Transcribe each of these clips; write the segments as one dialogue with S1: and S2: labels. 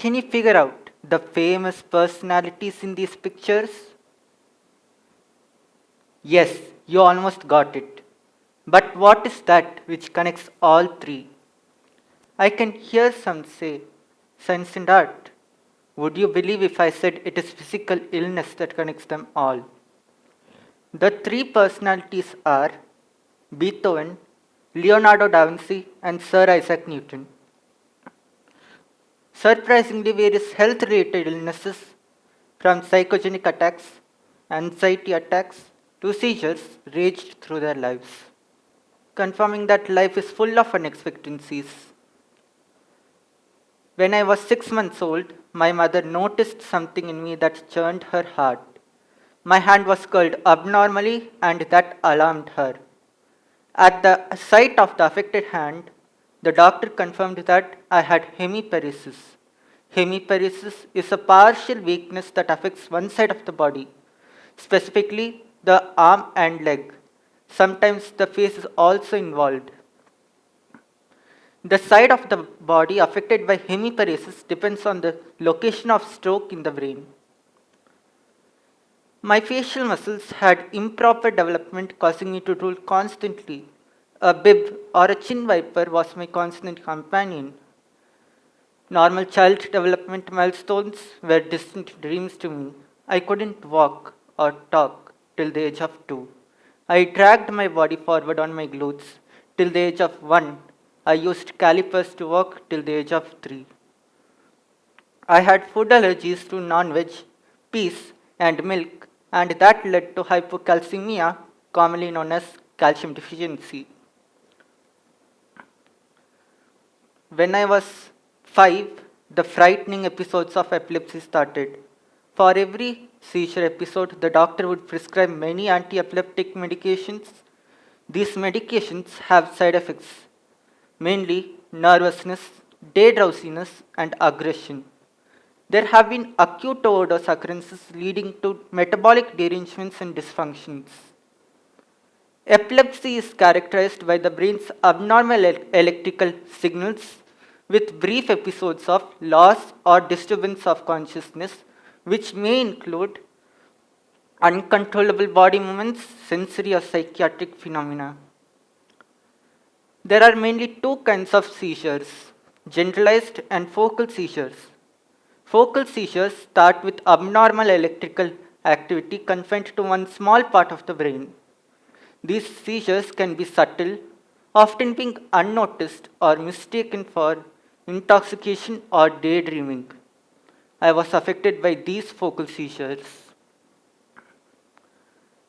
S1: Can you figure out the famous personalities in these pictures? Yes, you almost got it. But what is that which connects all three? I can hear some say, science and art. Would you believe if I said it is physical illness that connects them all? The three personalities are Beethoven, Leonardo da Vinci, and Sir Isaac Newton. Surprisingly, various health related illnesses, from psychogenic attacks, anxiety attacks, to seizures, raged through their lives, confirming that life is full of unexpectancies. When I was 6 months old, my mother noticed something in me that churned her heart. My hand was curled abnormally, and that alarmed her. At the sight of the affected hand, the doctor confirmed that I had hemiparesis. Hemiparesis is a partial weakness that affects one side of the body, specifically the arm and leg. Sometimes the face is also involved. The side of the body affected by hemiparesis depends on the location of stroke in the brain. My facial muscles had improper development, causing me to drool constantly. A bib or a chin viper was my constant companion. Normal child development milestones were distant dreams to me. I couldn't walk or talk till the age of 2. I dragged my body forward on my glutes till the age of 1. I used calipers to walk till the age of 3. I had food allergies to non-veg, peas, and milk, and that led to hypocalcemia, commonly known as calcium deficiency. When I was 5, the frightening episodes of epilepsy started. For every seizure episode, the doctor would prescribe many anti epileptic medications. These medications have side effects, mainly nervousness, day drowsiness, and aggression. There have been acute overdose occurrences leading to metabolic derangements and dysfunctions. Epilepsy is characterized by the brain's abnormal electrical signals with brief episodes of loss or disturbance of consciousness, which may include uncontrollable body movements, sensory or psychiatric phenomena. There are mainly two kinds of seizures: generalized and focal seizures. Focal seizures start with abnormal electrical activity confined to one small part of the brain. These seizures can be subtle, often being unnoticed or mistaken for intoxication or daydreaming. I was affected by these focal seizures.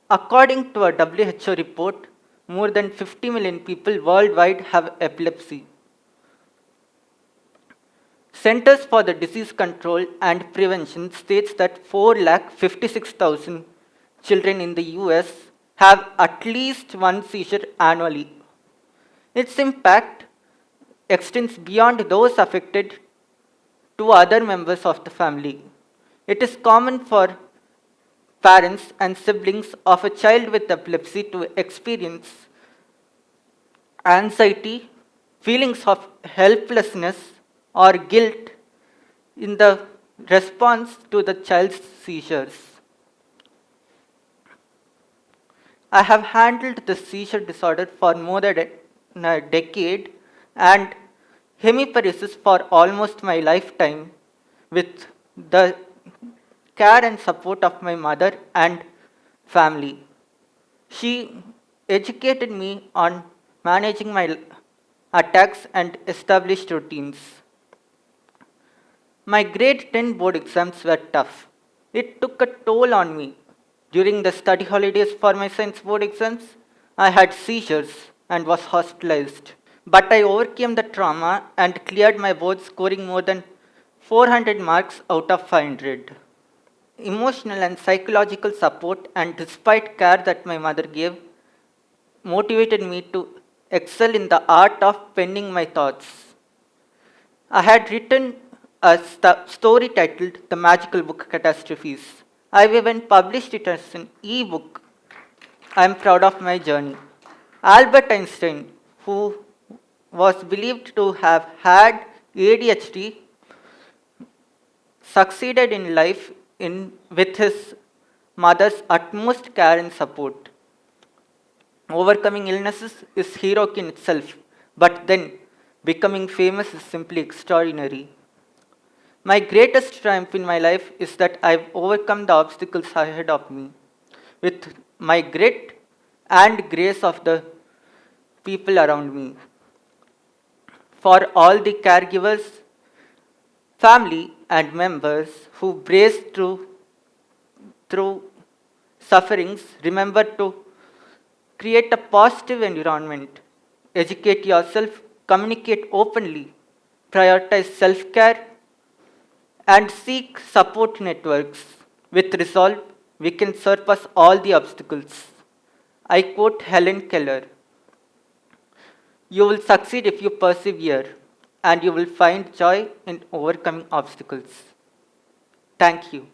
S1: According to a WHO report, more than 50 million people worldwide have epilepsy. Centers for the Disease Control and Prevention states that 4,56,000 children in the US have at least one seizure annually. Its impact extends beyond those affected to other members of the family. It is common for parents and siblings of a child with epilepsy to experience anxiety, feelings of helplessness, or guilt in the response to the child's seizures. I have handled the seizure disorder for more than a decade and hemiparesis for almost my lifetime with the care and support of my mother and family. She educated me on managing my attacks and established routines. My grade 10 board exams were tough. It took a toll on me. During the study holidays for my science board exams, I had seizures and was hospitalized. But I overcame the trauma and cleared my board, scoring more than 400 marks out of 500. Emotional and psychological support, and despite care that my mother gave, motivated me to excel in the art of penning my thoughts. I had written a story titled The Magical Book Catastrophes. I even published it as an e-book. I am proud of my journey. Albert Einstein, who was believed to have had ADHD, succeeded in life with his mother's utmost care and support. Overcoming illnesses is heroic in itself, but then becoming famous is simply extraordinary. My greatest triumph in my life is that I've overcome the obstacles ahead of me with my grit and grace of the people around me. For all the caregivers, family, and members who brace through sufferings, remember to create a positive environment, educate yourself, communicate openly, prioritize self care, and seek support networks. With resolve, we can surpass all the obstacles. I quote Helen Keller: "You will succeed if you persevere, and you will find joy in overcoming obstacles." Thank you.